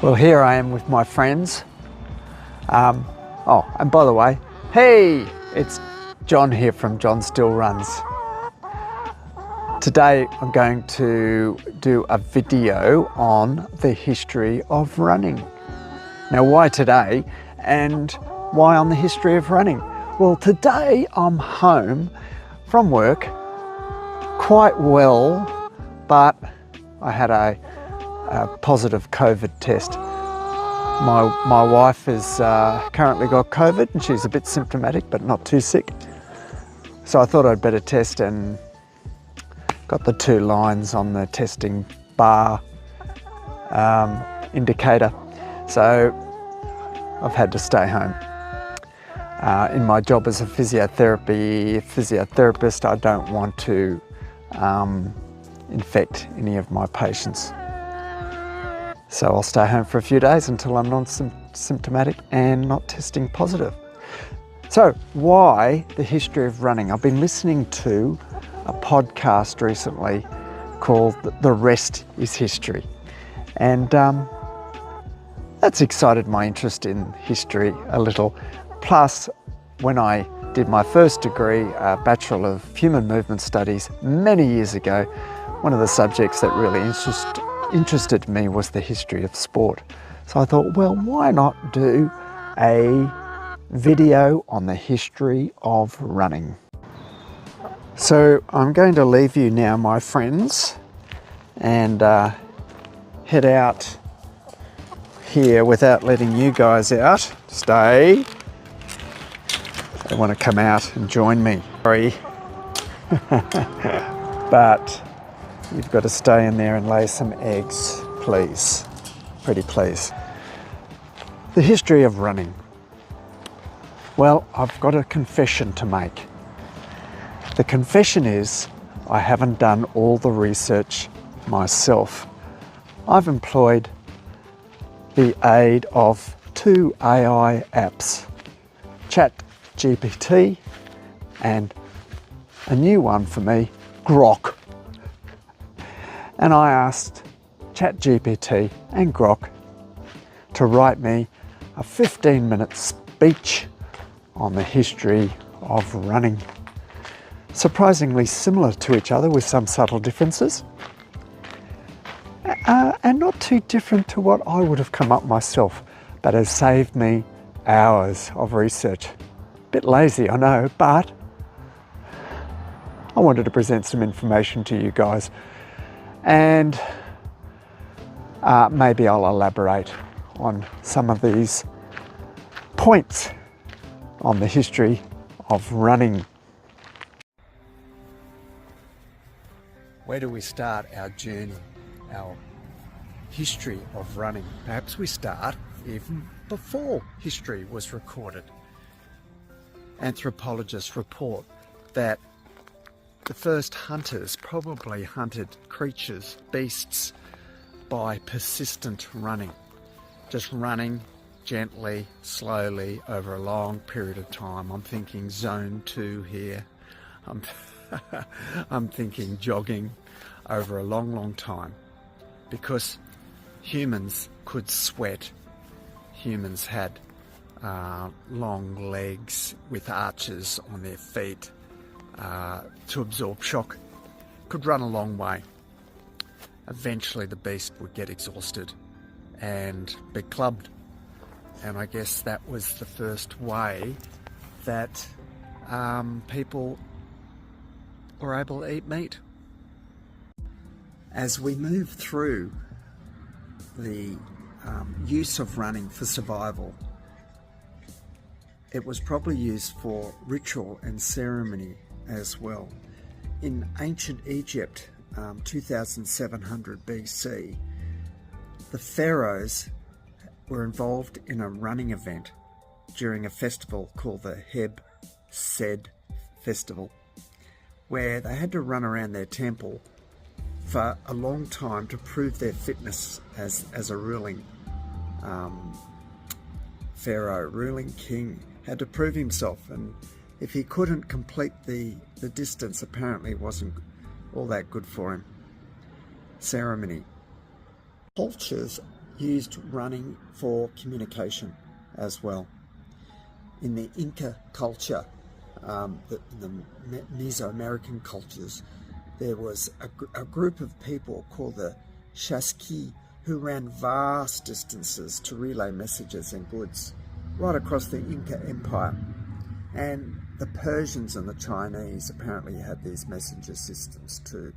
Well, here I am with my friends. Oh, and by the way, hey, it's John here from John Still Runs. Today I'm going to do a video on the history of running. Now, why today and why on the history of running? Well, today I'm home from work, quite well, but I had a positive COVID test. My wife has currently got COVID and she's a bit symptomatic but not too sick. So I thought I'd better test and got the 2 lines on the testing bar indicator. So I've had to stay home. In my job as a physiotherapist, I don't want to infect any of my patients. So I'll stay home for a few days until I'm non-symptomatic and not testing positive. So why the history of running? I've been listening to a podcast recently called The Rest is History. And that's excited my interest in history a little. Plus, when I did my first degree, Bachelor of Human Movement Studies, many years ago, one of the subjects that really interested me was the history of sport. So I thought, well, why not do a video on the history of running? So I'm going to leave you now, my friends, and head out here without letting you guys out. Stay. They want to come out and join me. Sorry. But you've got to stay in there and lay some eggs, please. Pretty please. The history of running. Well, I've got a confession to make. The confession is I haven't done all the research myself. I've employed the aid of 2 AI apps, ChatGPT and a new one for me, Grok. And I asked ChatGPT and Grok to write me a 15-minute speech on the history of running. Surprisingly similar to each other with some subtle differences. And not too different to what I would have come up myself, but has saved me hours of research. Bit lazy, I know, but I wanted to present some information to you guys. And maybe I'll elaborate on some of these points on the history of running. Where do we start our journey, our history of running? Perhaps we start even before history was recorded. Anthropologists report that the first hunters probably hunted creatures, beasts, by persistent running. Just running gently, slowly, over a long period of time. I'm thinking zone 2 here. I'm thinking jogging over a long, long time. Because humans could sweat. Humans had long legs with arches on their feet. To absorb shock, could run a long way. Eventually the beast would get exhausted and be clubbed, and I guess that was the first way that people were able to eat meat. As we move through the use of running for survival, it was probably used for ritual and ceremony as well. In ancient Egypt, 2700 BC, the pharaohs were involved in a running event during a festival called the Heb-Sed festival, where they had to run around their temple for a long time to prove their fitness as a ruling pharaoh, ruling king. Had to prove himself, and if he couldn't complete the distance, apparently it wasn't all that good for him. Ceremony. Cultures used running for communication as well. In the Inca culture, the Mesoamerican cultures, there was a group of people called the Chasqui who ran vast distances to relay messages and goods right across the Inca Empire. And the Persians and the Chinese apparently had these messenger systems too,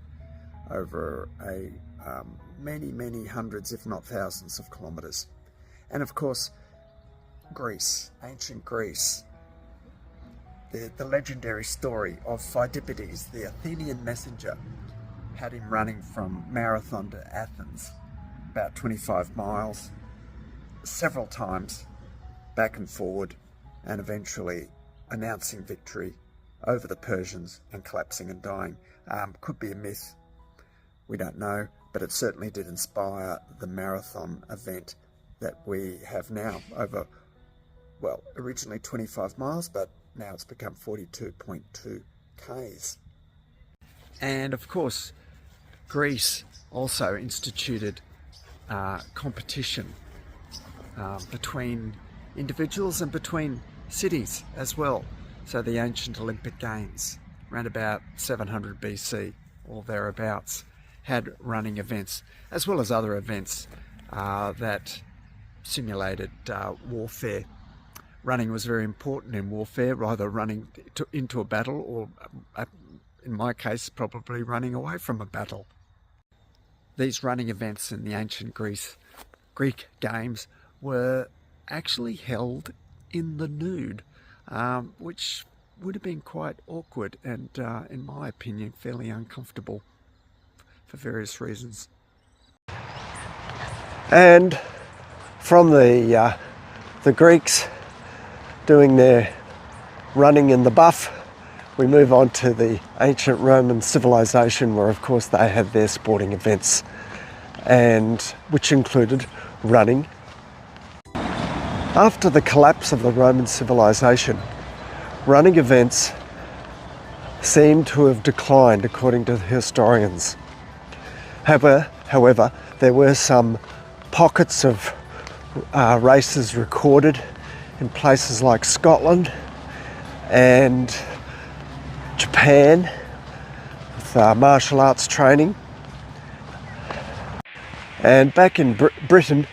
over many hundreds, if not thousands of kilometers. And of course, Greece, ancient Greece, the legendary story of Pheidippides, the Athenian messenger, had him running from Marathon to Athens, about 25 miles, several times, back and forward, and eventually announcing victory over the Persians and collapsing and dying. Could be a myth, we don't know, but it certainly did inspire the marathon event that we have now over, well, originally 25 miles, but now it's become 42.2 Ks. And of course, Greece also instituted competition between individuals and between cities as well. So the ancient Olympic Games, around about 700 BC or thereabouts, had running events, as well as other events that simulated warfare. Running was very important in warfare, either running into a battle or, in my case, probably running away from a battle. These running events in the ancient Greek games were actually held in the nude, which would have been quite awkward and, in my opinion, fairly uncomfortable for various reasons. And from the Greeks doing their running in the buff, we move on to the ancient Roman civilization, where of course they had their sporting events, and which included running. After the collapse of the Roman civilization, running events seem to have declined according to the historians. However, there were some pockets of races recorded in places like Scotland and Japan with martial arts training. And back in Britain,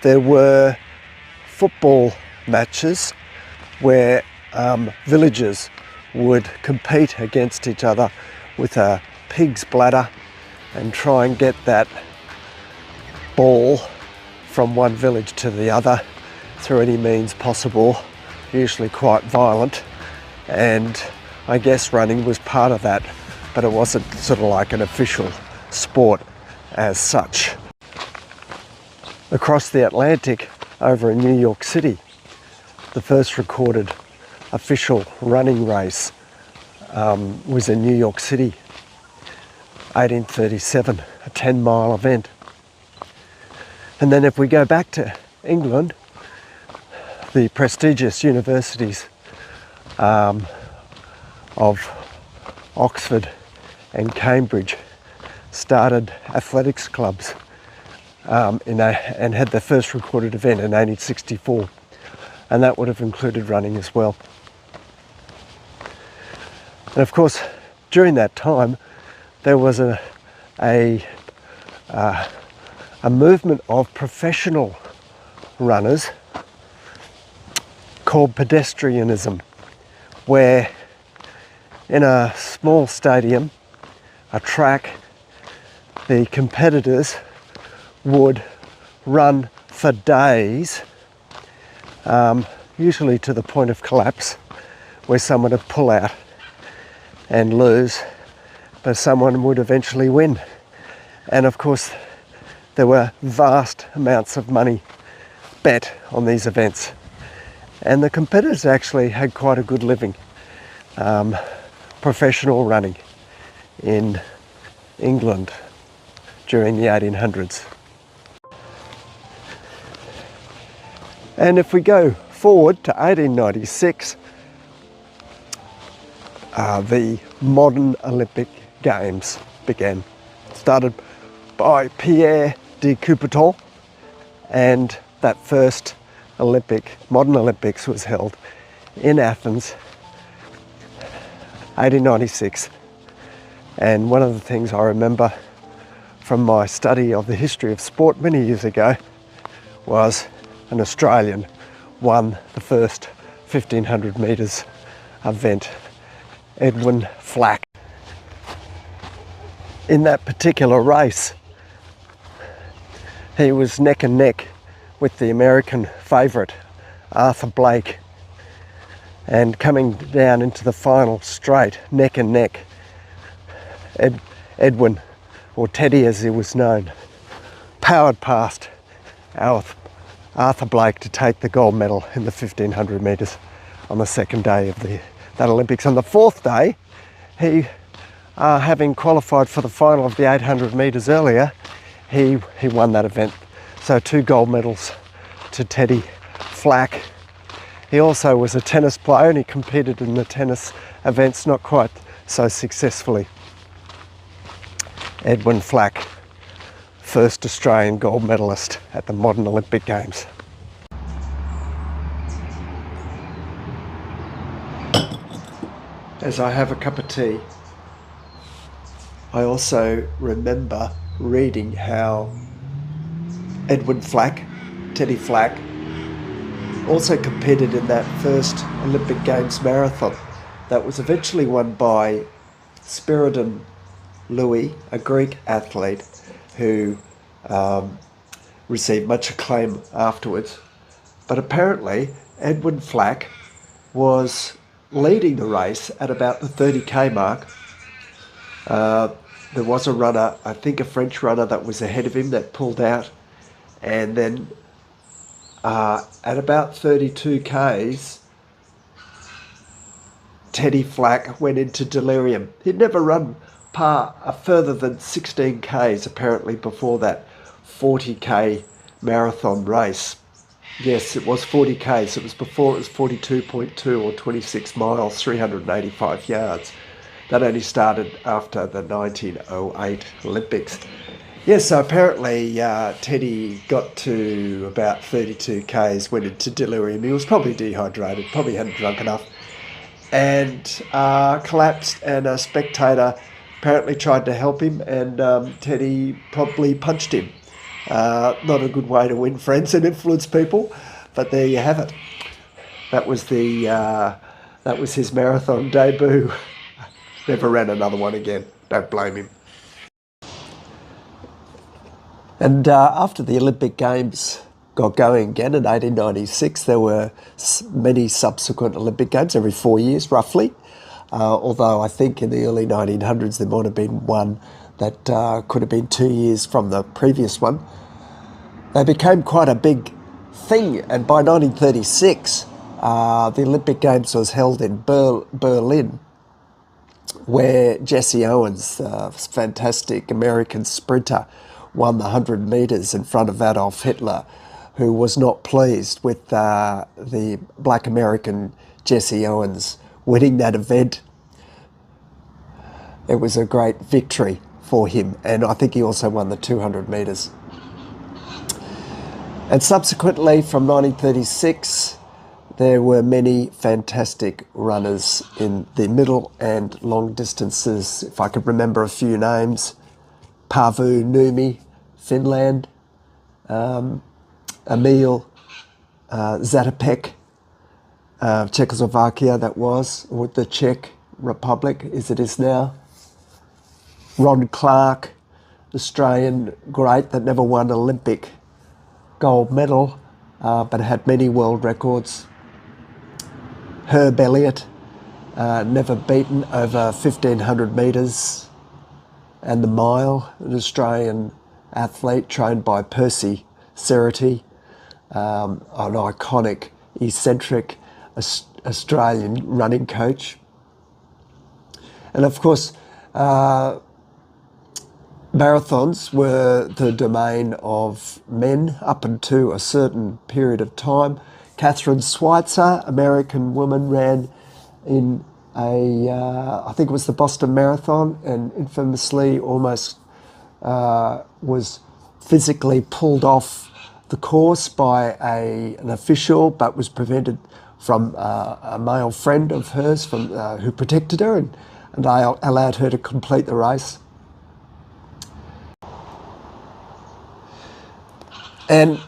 there were football matches where villagers would compete against each other with a pig's bladder and try and get that ball from one village to the other through any means possible, usually quite violent. And I guess running was part of that, but it wasn't sort of like an official sport as such. Across the Atlantic, over in New York City, the first recorded official running race was in New York City, 1837, a 10-mile event. And then if we go back to England, the prestigious universities of Oxford and Cambridge started athletics clubs and had their first recorded event in 1864, and that would have included running as well. And of course, during that time, there was a movement of professional runners called pedestrianism, where in a small stadium, a track, the competitors would run for days, usually to the point of collapse, where someone would pull out and lose, but someone would eventually win. And of course, there were vast amounts of money bet on these events. And the competitors actually had quite a good living, professional running in England during the 1800s. And if we go forward to 1896, the modern Olympic Games began. Started by Pierre de Coubertin And that first modern Olympics was held in Athens, 1896. And one of the things I remember from my study of the history of sport many years ago was an Australian won the first 1500 metres event, Edwin Flack. In that particular race, he was neck and neck with the American favourite, Arthur Blake, and coming down into the final straight, neck and neck, Edwin, or Teddy as he was known, powered past Arthur Blake to take the gold medal in the 1500 metres on the second day of that Olympics. On the fourth day, he, having qualified for the final of the 800 metres earlier, he won that event. So 2 gold medals to Teddy Flack. He also was a tennis player and he competed in the tennis events, not quite so successfully. Edwin Flack, first Australian gold medalist at the modern Olympic Games. As I have a cup of tea, I also remember reading how Edwin Flack, Teddy Flack, also competed in that first Olympic Games marathon that was eventually won by Spiridon Louis, a Greek athlete who received much acclaim afterwards. But apparently Edwin Flack was leading the race at about the 30k mark. There was a runner, I think a French runner, that was ahead of him that pulled out, and then at about 32 k's, Teddy Flack went into delirium. He'd never run further than 16 k's apparently before that 40k marathon race. Yes, it was 40 k's. It was before it was 42.2 or 26 miles, 385 yards. That only started after the 1908 Olympics. Yes, so apparently Teddy got to about 32 k's, went into delirium. He was probably dehydrated, probably hadn't drunk enough, and collapsed, and a spectator apparently tried to help him, and Teddy probably punched him. Not a good way to win friends and influence people, but there you have it. That was his marathon debut. Never ran another one again. Don't blame him. And after the Olympic Games got going again in 1896, there were many subsequent Olympic Games every 4 years, roughly. Although I think in the early 1900s there might have been one that could have been 2 years from the previous one. They became quite a big thing, and by 1936 the Olympic Games was held in Berlin, where Jesse Owens, a fantastic American sprinter, won the 100 metres in front of Adolf Hitler, who was not pleased with the black American Jesse Owens winning that event. It was a great victory for him, and I think he also won the 200 metres. And subsequently, from 1936, there were many fantastic runners in the middle and long distances. If I could remember a few names: Paavo Nurmi, Finland, Emil Zatopek, Czechoslovakia, that was, or the Czech Republic as it is now. Ron Clark, Australian great that never won an Olympic gold medal, but had many world records. Herb Elliott, never beaten over 1500 metres and the mile, an Australian athlete trained by Percy Cerity, an iconic, eccentric Australian running coach. And of course, marathons were the domain of men up until a certain period of time. Catherine Schweitzer, American woman, ran in I think it was the Boston Marathon, and infamously almost was physically pulled off the course by an official, but was prevented from a male friend of hers who protected her, and I allowed her to complete the race. And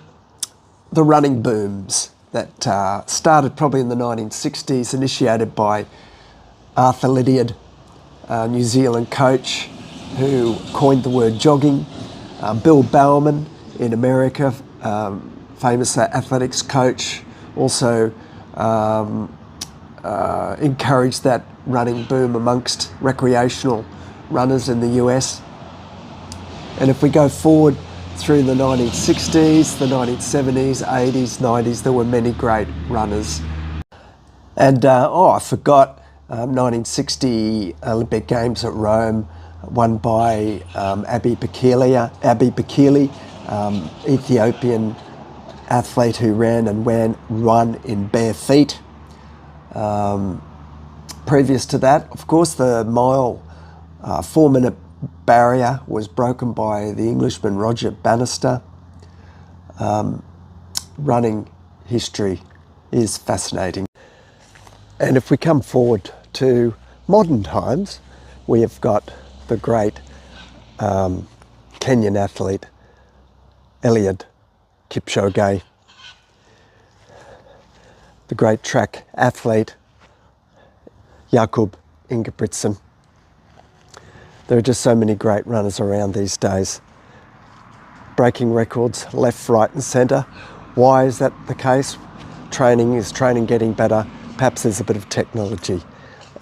the running booms that started probably in the 1960s, initiated by Arthur Lydiard, a New Zealand coach who coined the word jogging. Bill Bowerman in America, famous athletics coach, also encouraged that running boom amongst recreational runners in the US. And if we go forward through the 1960s, the 1970s, 80s, 90s, there were many great runners. And I forgot, 1960 Olympic Games at Rome, won by Abby Bekele, Ethiopian athlete who ran in bare feet. Previous to that, of course, the mile 4-minute barrier was broken by the Englishman Roger Bannister. Running history is fascinating. And if we come forward to modern times, we have got the great Kenyan athlete Eliud Kipchoge, the great track athlete Jakob Ingebrigtsen. There are just so many great runners around these days, breaking records left, right and centre. Why is that the case? Training getting better? Perhaps there's a bit of technology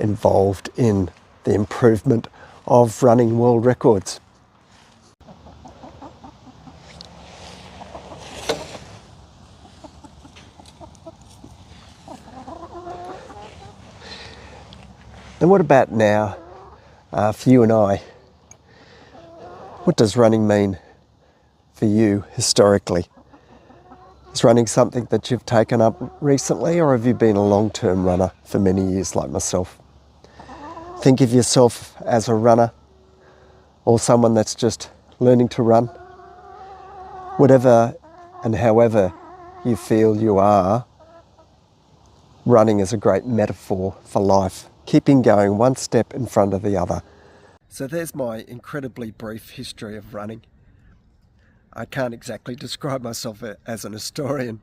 involved in the improvement of running world records. And what about now, for you and I? What does running mean for you historically? Is running something that you've taken up recently, or have you been a long-term runner for many years like myself? Think of yourself as a runner or someone that's just learning to run. Whatever and however you feel you are, running is a great metaphor for life, keeping going one step in front of the other. So there's my incredibly brief history of running. I can't exactly describe myself as an historian,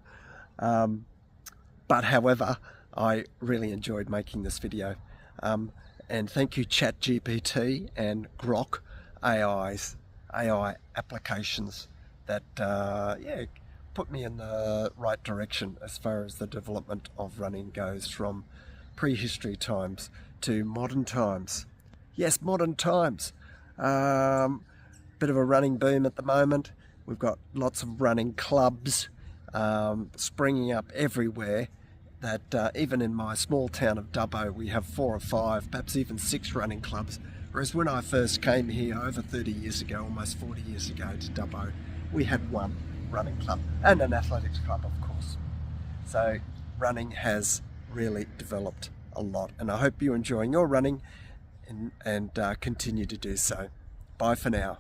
but however, I really enjoyed making this video. And thank you ChatGPT and Grok AI applications that put me in the right direction as far as the development of running goes, from prehistory times to modern times. Yes, modern times. Bit of a running boom at the moment. We've got lots of running clubs springing up everywhere. That even in my small town of Dubbo, we have 4 or 5, perhaps even 6 running clubs. Whereas when I first came here over 30 years ago, almost 40 years ago to Dubbo, we had 1 running club and an athletics club, of course. So running has really developed a lot, and I hope you're enjoying your running and continue to do so. Bye for now.